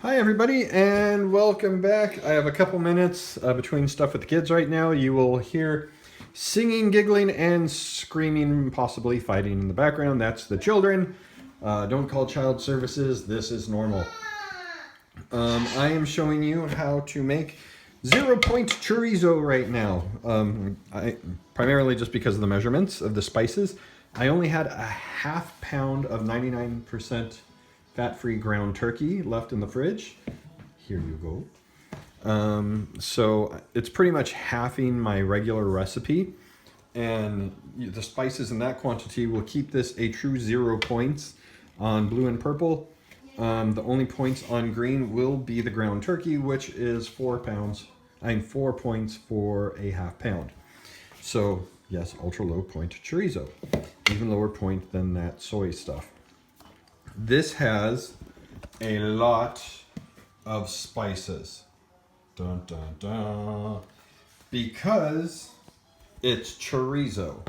Hi everybody and welcome back. I have a couple minutes between stuff with the kids right now. You will hear singing, giggling, and screaming, possibly fighting in the background. That's the children. Don't call child services. This is normal. I am showing you how to make 0 point chorizo right now. Primarily just because of the measurements of the spices. I only had a half pound of 99% fat-free ground turkey left in the fridge. Here you go. So it's pretty much halving my regular recipe, and the spices in that quantity will keep this a true 0 points on blue and purple. The only points on green will be the ground turkey, which is 4 pounds. 4 points for a half pound. So yes, ultra low point chorizo, even lower point than that soy stuff. This has a lot of spices. Dun, dun, dun. Because it's chorizo.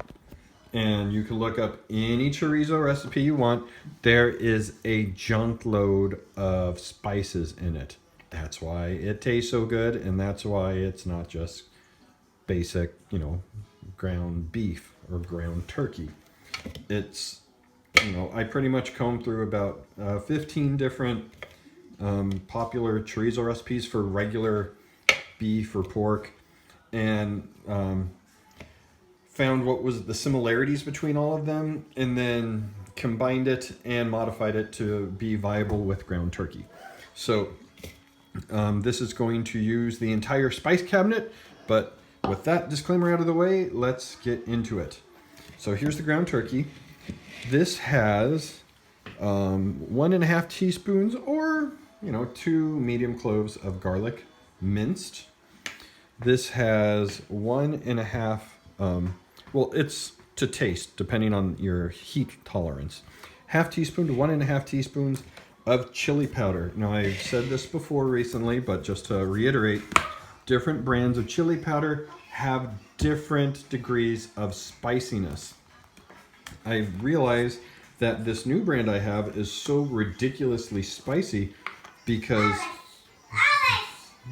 And you can look up any chorizo recipe you want. There is a junk load of spices in it. That's why it tastes so good, and that's why it's not just basic, ground beef or ground turkey. It's I pretty much combed through about 15 different popular chorizo recipes for regular beef or pork, and found what was the similarities between all of them, and then combined it and modified it to be viable with ground turkey. So this is going to use the entire spice cabinet, but with that disclaimer out of the way, let's get into it. So here's the ground turkey. This has 1.5 teaspoons or 2 medium cloves of garlic minced. This has 1.5 well, it's to taste depending on your heat tolerance. Half teaspoon to 1.5 teaspoons of chili powder. Now, I've said this before recently, but just to reiterate, different brands of chili powder have different degrees of spiciness. I realized that this new brand I have is so ridiculously spicy because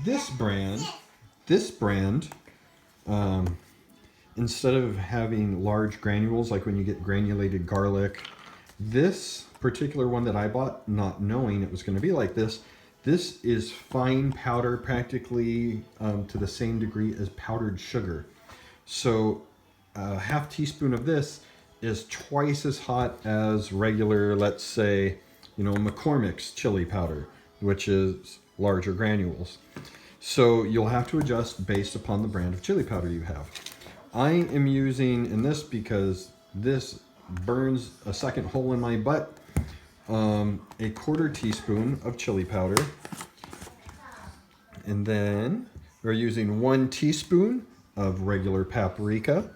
this brand, instead of having large granules like when you get granulated garlic, this particular one that I bought, not knowing it was going to be like this is fine powder, practically to the same degree as powdered sugar. So a half teaspoon of this is twice as hot as regular, let's say, McCormick's chili powder, which is larger granules. So you'll have to adjust based upon the brand of chili powder you have. I am using in this because this burns a second hole in my butt. A quarter teaspoon of chili powder, and then we're using 1 teaspoon of regular paprika,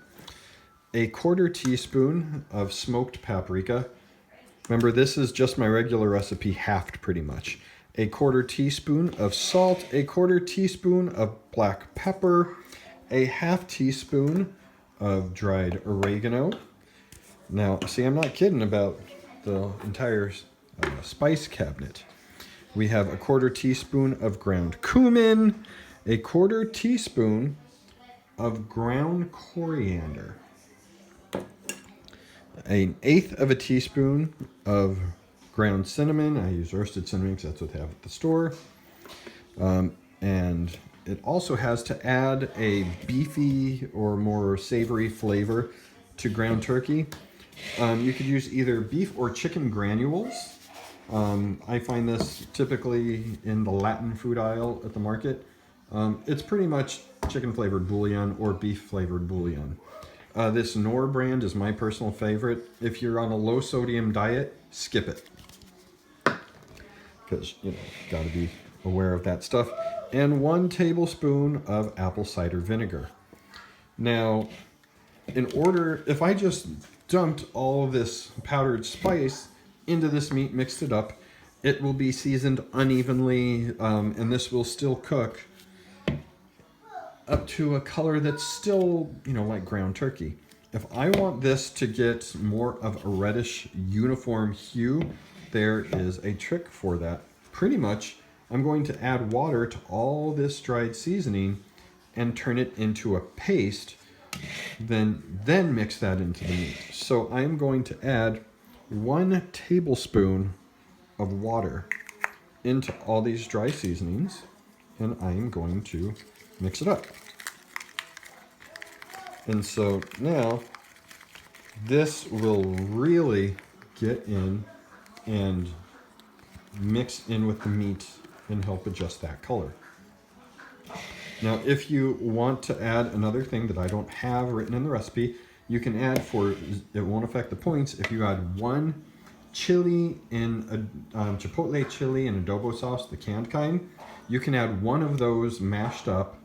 a quarter teaspoon of smoked paprika. Remember, this is just my regular recipe halved pretty much. A quarter teaspoon of salt, a quarter teaspoon of black pepper, a half teaspoon of dried oregano. Now, see, I'm not kidding about the entire spice cabinet. We have a quarter teaspoon of ground cumin, a quarter teaspoon of ground coriander, 1/8 of a teaspoon of ground cinnamon. I use roasted cinnamon because that's what they have at the store. And it also has to add a beefy or more savory flavor to ground turkey. You could use either beef or chicken granules. I find this typically in the Latin food aisle at the market. It's pretty much chicken flavored bouillon or beef flavored bouillon. This Knorr brand is my personal favorite. If you're on a low sodium diet, skip it, because got to be aware of that stuff. And 1 tablespoon of apple cider vinegar. Now, if I just dumped all of this powdered spice into this meat, mixed it up, it will be seasoned unevenly, and this will still cook up to a color that's still, like ground turkey. If I want this to get more of a reddish uniform hue, there is a trick for that. Pretty much I'm going to add water to all this dried seasoning and turn it into a paste, then mix that into the meat. So I'm going to add 1 tablespoon of water into all these dry seasonings, and I'm going to mix it up. And so now this will really get in and mix in with the meat and help adjust that color. Now, if you want to add another thing that I don't have written in the recipe, you can add it won't affect the points, if you add 1 chili in a chipotle chili and adobo sauce, the canned kind, you can add 1 of those mashed up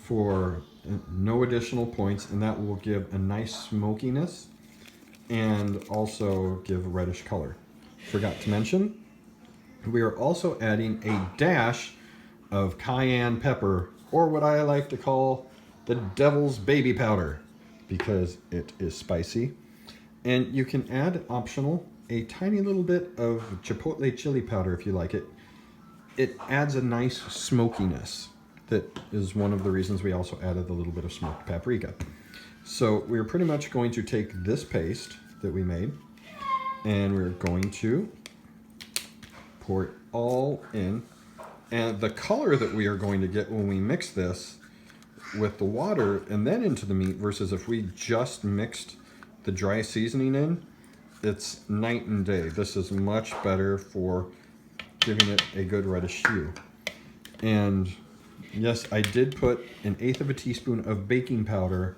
for no additional points, and that will give a nice smokiness and also give a reddish color. Forgot to mention, we are also adding a dash of cayenne pepper, or what I like to call the devil's baby powder, because it is spicy. And you can add, optional, a tiny little bit of chipotle chili powder if you like it. It adds a nice smokiness. That is one of the reasons we also added a little bit of smoked paprika. So we're pretty much going to take this paste that we made, and we're going to pour it all in. And the color that we are going to get when we mix this with the water and then into the meat versus if we just mixed the dry seasoning in, it's night and day. This is much better for giving it a good reddish hue. And yes, I did put 1/8 of a teaspoon of baking powder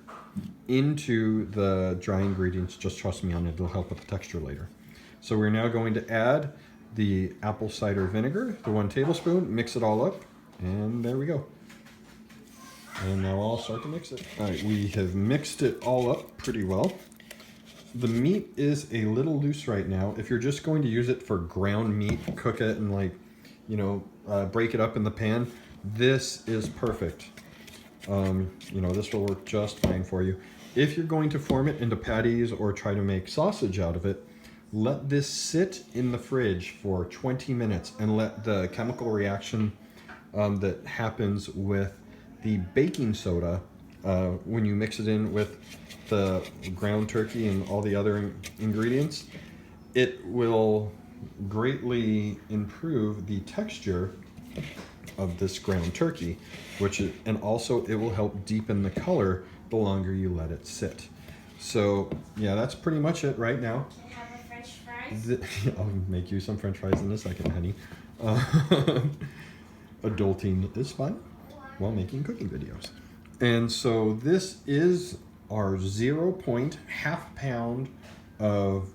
into the dry ingredients. Just trust me on it, it'll help with the texture later. So we're now going to add the apple cider vinegar, the 1 tablespoon, mix it all up, and there we go. And now I'll start to mix it. All right, we have mixed it all up pretty well. The meat is a little loose right now. If you're just going to use it for ground meat, cook it and break it up in the pan, this is perfect. This will work just fine for you. If you're going to form it into patties or try to make sausage out of it, let this sit in the fridge for 20 minutes and let the chemical reaction that happens with the baking soda when you mix it in with the ground turkey and all the other ingredients, it will greatly improve the texture of this ground turkey, and also it will help deepen the color the longer you let it sit. So yeah, that's pretty much it right now. Have a French fries? I'll make you some French fries in a second, honey. Adulting is fun while making cooking videos. And so this is our 0.5 pound of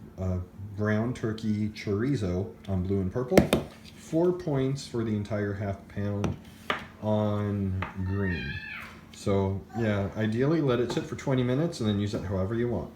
brown turkey chorizo on blue and purple. 4 points for the entire ½ pound on green. So yeah, ideally let it sit for 20 minutes and then use it however you want.